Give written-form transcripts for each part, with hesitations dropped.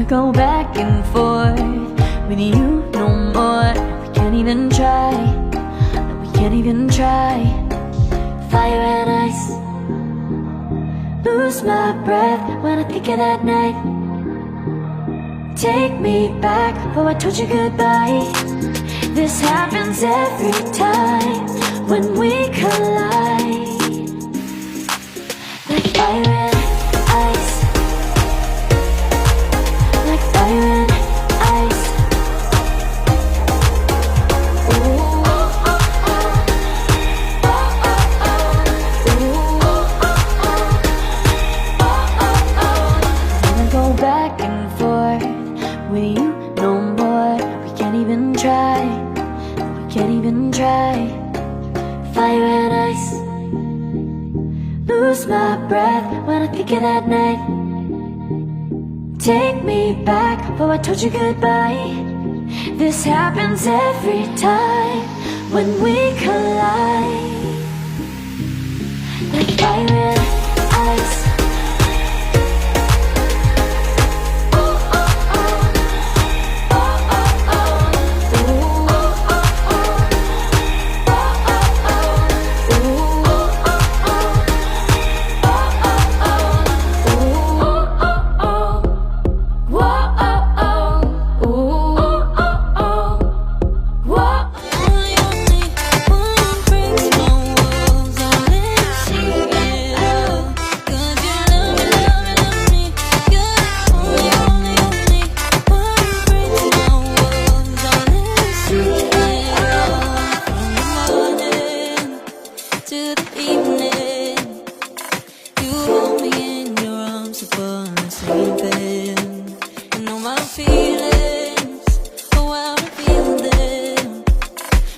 go back and forth with you no more. We can't even try, no, we can't even try. Fire and ice, lose my breath when I think of that night. Take me back, oh I told you goodbye. This happens every time when we collide. Like fire and ice, like fire and ice. Ooh, oh, oh, oh. Oh, oh, oh. Ooh, oh, oh, oh. Oh, oh, oh. Wanna go back and forth with you no more. We can't even try, we can't even try. Fire and ice, lose my breath when I think of that night. Take me back, oh I told you goodbye. This happens every time when we collide. Like fire and ice.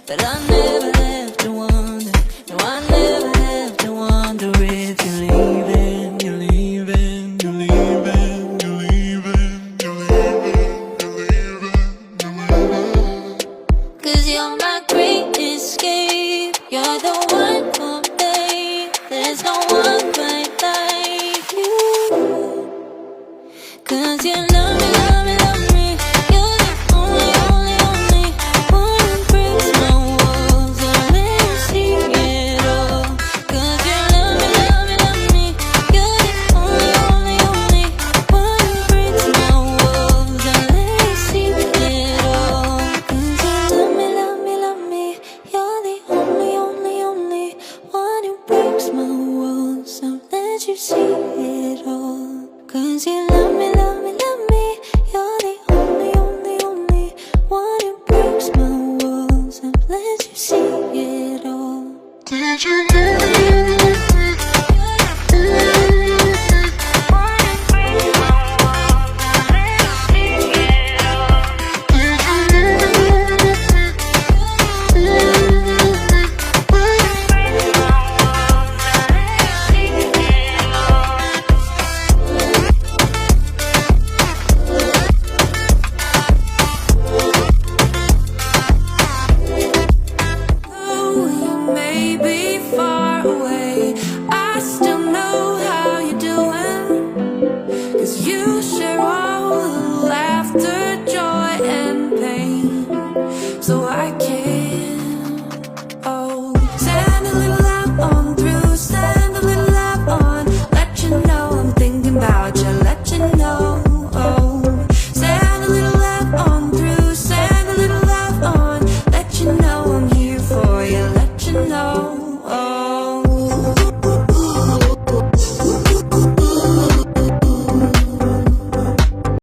But I never have to wonder, no I never have to wonder if you're leaving, you're leaving, you're leaving, you're leaving, you're leaving, you're leaving, you're leaving. 'Cause you're my great escape, you're the one for me, there's no one quite like you. 'Cause you love me, love me, love me, you're the only, only, only one who breaks my walls, I'll let you see it all. 'Cause you love me, love me, love me, you're the only, only, only one who breaks my walls, I'll let you see it all. 'Cause you love me, love me, love me, you're the only, only, only one who breaks my walls, I'll let you see it all. 'Cause you love me.